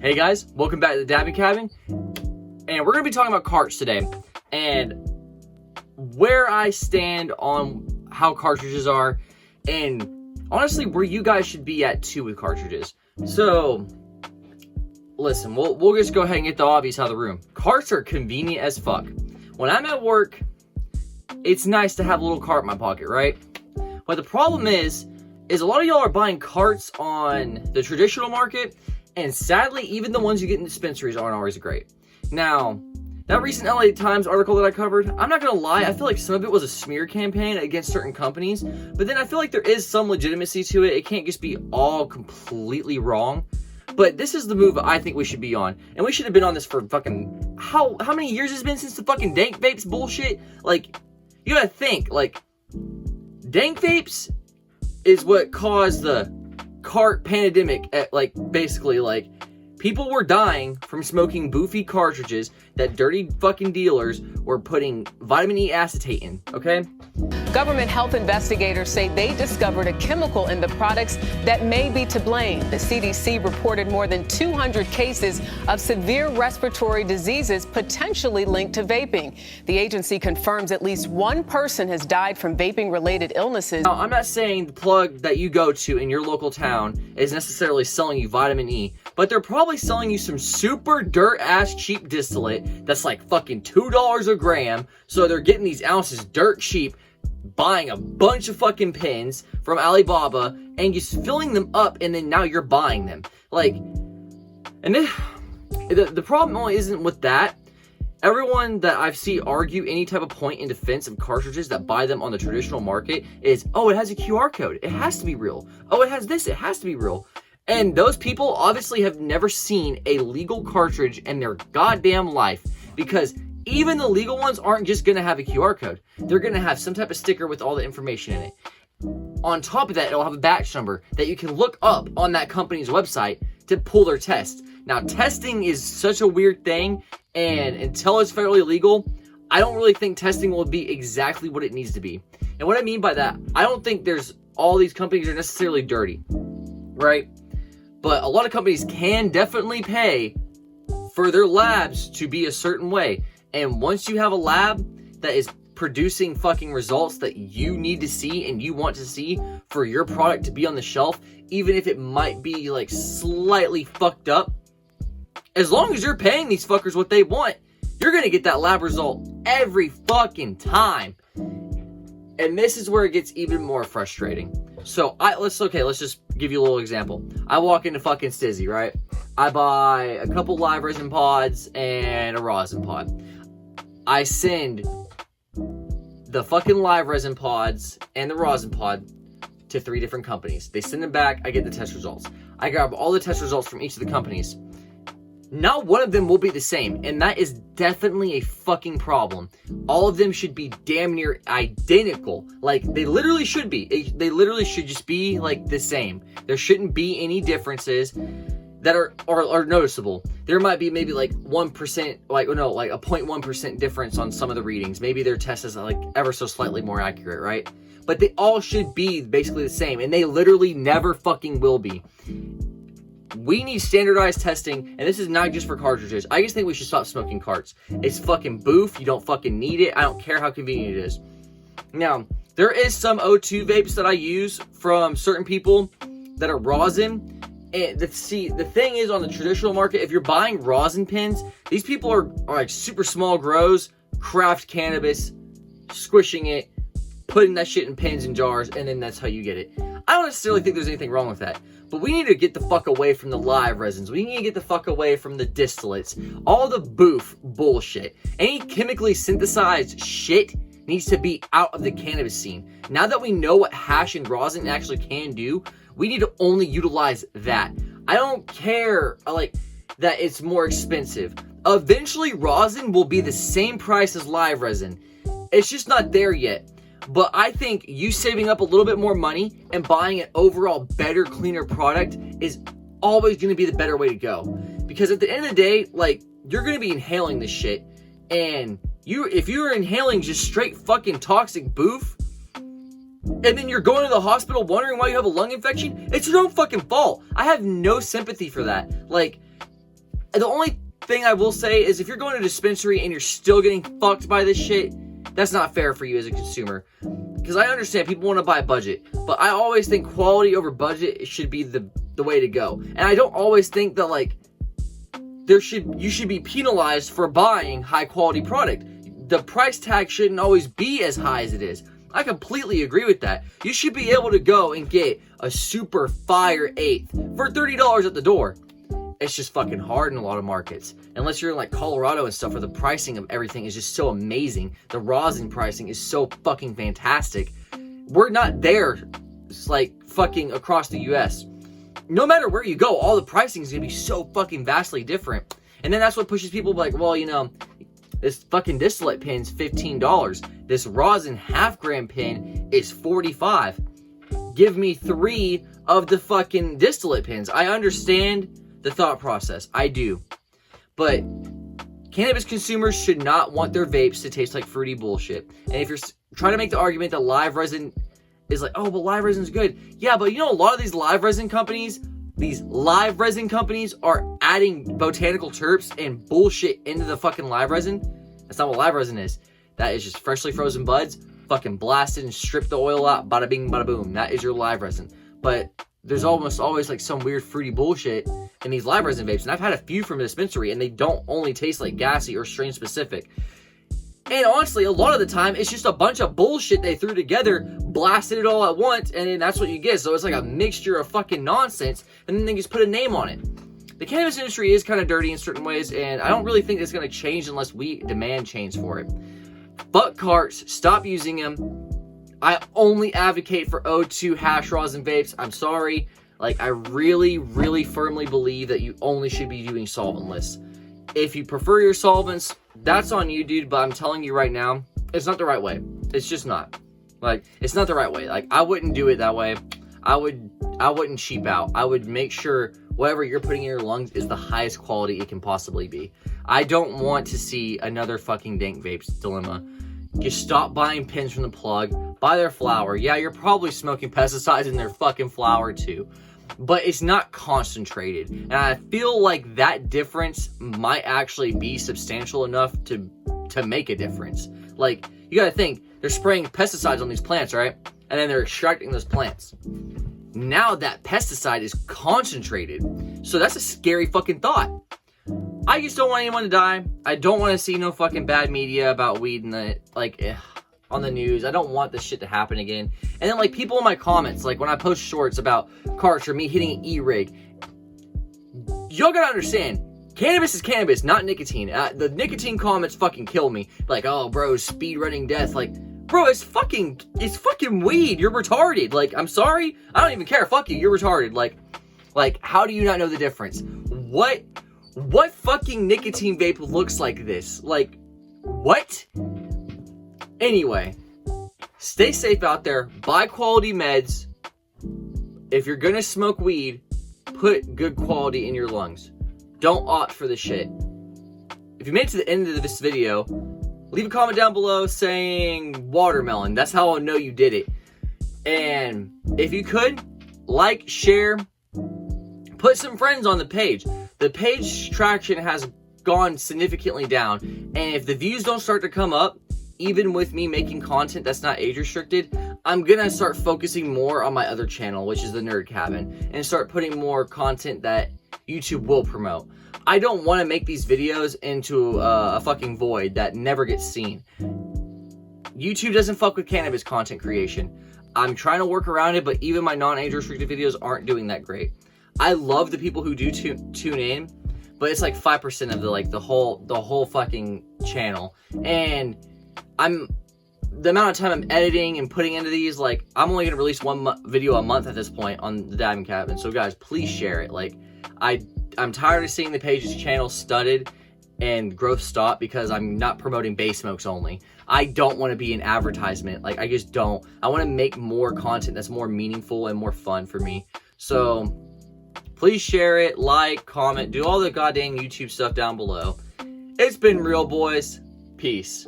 Hey guys, welcome back to the Dabbing Cabin, and we're going to be talking about carts today, and where I stand on how cartridges are, and honestly where you guys should be at too with cartridges. So, listen, we'll just go ahead and get the obvious out of the room. Carts are convenient as fuck. When I'm at work, it's nice to have a little cart in my pocket, right? But the problem is a lot of y'all are buying carts on the traditional market, and sadly, even the ones you get in dispensaries aren't always great. Now, that recent LA Times article that I covered, I'm not gonna lie, I feel like some of it was a smear campaign against certain companies, but then I feel like there is some legitimacy to it. It can't just be all completely wrong. But this is the move I think we should be on. And we should have been on this for fucking, how many years has it been since the fucking dank vapes bullshit? Like, you gotta think, like, dank vapes is what caused the cart pandemic. Basically, people were dying from smoking boofy cartridges that dirty fucking dealers were putting vitamin E acetate in, okay? Government health investigators say they discovered a chemical in the products that may be to blame. The CDC reported more than 200 cases of severe respiratory diseases potentially linked to vaping. The agency confirms at least one person has died from vaping-related illnesses. Now, I'm not saying the plug that you go to in your local town is necessarily selling you vitamin E, but they're probably selling you some super dirt-ass cheap distillate that's like fucking $2 a gram, so they're getting these ounces dirt cheap, buying a bunch of fucking pins from Alibaba and just filling them up, and then now you're buying them. Like, and then the problem only isn't with that. Everyone that I've seen argue any type of point in defense of cartridges that buy them on the traditional market is, oh, it has a QR code, it has to be real. Oh, it has this, it has to be real. And those people obviously have never seen a legal cartridge in their goddamn life, because even the legal ones aren't just going to have a QR code. They're going to have some type of sticker with all the information in it. On top of that, it'll have a batch number that you can look up on that company's website to pull their test. Now, testing is such a weird thing, and until it's federally legal, I don't really think testing will be exactly what it needs to be. And what I mean by that, I don't think all these companies are necessarily dirty, right? But a lot of companies can definitely pay for their labs to be a certain way. And once you have a lab that is producing fucking results that you need to see and you want to see for your product to be on the shelf, even if it might be like slightly fucked up, as long as you're paying these fuckers what they want, you're gonna get that lab result every fucking time. And this is where it gets even more frustrating. So let's just give you a little example. I walk into fucking Stizzy, right? I buy a couple live resin pods and a rosin pod. I send the fucking live resin pods and the rosin pod to 3 different companies. They send them back, I get the test results. I grab all the test results from each of the companies. Not one of them will be the same, and that is definitely a fucking problem. All of them should be damn near identical. Like, they literally should be. They literally should just be, like, the same. There shouldn't be any differences that are noticeable. There might be maybe like 1%, like a 0.1% difference on some of the readings. Maybe their test is like ever so slightly more accurate, right? But they all should be basically the same, and they literally never fucking will be. We need standardized testing, and this is not just for cartridges. I just think we should stop smoking carts. It's fucking boof. You don't fucking need it. I don't care how convenient it is. Now, there is some O2 vapes that I use from certain people that are rosin. And the thing is, on the traditional market, if you're buying rosin pins, these people are like super small grows, craft cannabis, squishing it, putting that shit in pins and jars, and then that's how you get it. I don't necessarily think there's anything wrong with that, but we need to get the fuck away from the live resins. We need to get the fuck away from the distillates. All the boof bullshit. Any chemically synthesized shit needs to be out of the cannabis scene. Now that we know what hash and rosin actually can do, we need to only utilize that. I don't care, that it's more expensive. Eventually, rosin will be the same price as live resin. It's just not there yet. But I think you saving up a little bit more money and buying an overall better, cleaner product is always going to be the better way to go. Because at the end of the day, you're going to be inhaling this shit. And if you're inhaling just straight fucking toxic boof, and then you're going to the hospital wondering why you have a lung infection, it's your own fucking fault. I have no sympathy for that. The only thing I will say is if you're going to a dispensary and you're still getting fucked by this shit, that's not fair for you as a consumer. Because I understand people want to buy budget, but I always think quality over budget should be the way to go. And I don't always think that, like, you should be penalized for buying high quality product. The price tag shouldn't always be as high as it is. I completely agree with that. You should be able to go and get a super fire eighth for $30 at the door. It's just fucking hard in a lot of markets. Unless you're in like Colorado and stuff where the pricing of everything is just so amazing. The rosin pricing is so fucking fantastic. We're not there. It's like fucking across the US. No matter where you go, all the pricing is going to be so fucking vastly different. And then that's what pushes people like, well, you know, this fucking distillate pin's $15. This rosin half-gram pin is $45. Give me 3 of the fucking distillate pins. I understand the thought process. I do. But cannabis consumers should not want their vapes to taste like fruity bullshit. And if you're trying to make the argument that live resin is like, oh, but live resin's good. Yeah, but you know, a lot of these live resin companies are adding botanical terps and bullshit into the fucking live resin. That's not what live resin is. That is just freshly frozen buds, fucking blasted and stripped the oil out, bada bing, bada boom. That is your live resin. But there's almost always like some weird fruity bullshit in these live resin vapes. And I've had a few from a dispensary and they don't only taste like gassy or strain specific. And honestly, a lot of the time, it's just a bunch of bullshit they threw together, blasted it all at once, and then that's what you get. So it's like a mixture of fucking nonsense, and then they just put a name on it. The cannabis industry is kind of dirty in certain ways, and I don't really think it's going to change unless we demand change for it. Fuck carts, stop using them. I only advocate for O2 hash rosin vapes. I'm sorry. Like, I really, really firmly believe that you only should be doing solventless. If you prefer your solvents, that's on you, dude, but I'm telling you right now, it's not the right way. It's just not. Like, it's not the right way. Like, I wouldn't do it that way. I wouldn't cheap out. I would make sure whatever you're putting in your lungs is the highest quality it can possibly be. I don't want to see another fucking dank vapes dilemma. Just stop buying pins from the plug. Buy their flower. Yeah, you're probably smoking pesticides in their fucking flower too. But it's not concentrated. And I feel like that difference might actually be substantial enough to make a difference. Like, you gotta think, they're spraying pesticides on these plants, right? And then they're extracting those plants. Now that pesticide is concentrated. So that's a scary fucking thought. I just don't want anyone to die. I don't want to see no fucking bad media about weed on the news. I don't want this shit to happen again. And then, like, people in my comments, like, when I post shorts about carts or me hitting an e-rig, y'all gotta understand, cannabis is cannabis, not nicotine. The nicotine comments fucking kill me. Like, oh, bro, speed running death. Like, bro, it's fucking weed. You're retarded. Like, I'm sorry. I don't even care. Fuck you. You're retarded. Like, how do you not know the difference? What fucking nicotine vape looks like this? Like, what? Anyway, stay safe out there. Buy quality meds. If you're gonna smoke weed, put good quality in your lungs. Don't opt for the shit. If you made it to the end of this video, leave a comment down below saying watermelon. That's how I'll know you did it. And if you could, like, share, put some friends on the page. The page traction has gone significantly down. And if the views don't start to come up, even with me making content that's not age restricted, I'm gonna start focusing more on my other channel, which is the Nerd Cabin, and start putting more content that YouTube will promote. I don't want to make these videos into a fucking void that never gets seen. YouTube doesn't fuck with cannabis content creation. I'm trying to work around it, but even my non-age restricted videos aren't doing that great. I love the people who do tune in, but it's like 5% of the whole fucking channel. And the amount of time I'm editing and putting into these, like, I'm only gonna release one video a month at this point on the Diamond Cabin. So guys, please share it. Like, I'm tired of seeing the page's channel studded and growth stop because I'm not promoting base smokes only. I don't want to be an advertisement. Like, I just don't. I want to make more content that's more meaningful and more fun for me. So please share it, like, comment, do all the goddamn YouTube stuff down below. It's been real, boys. Peace.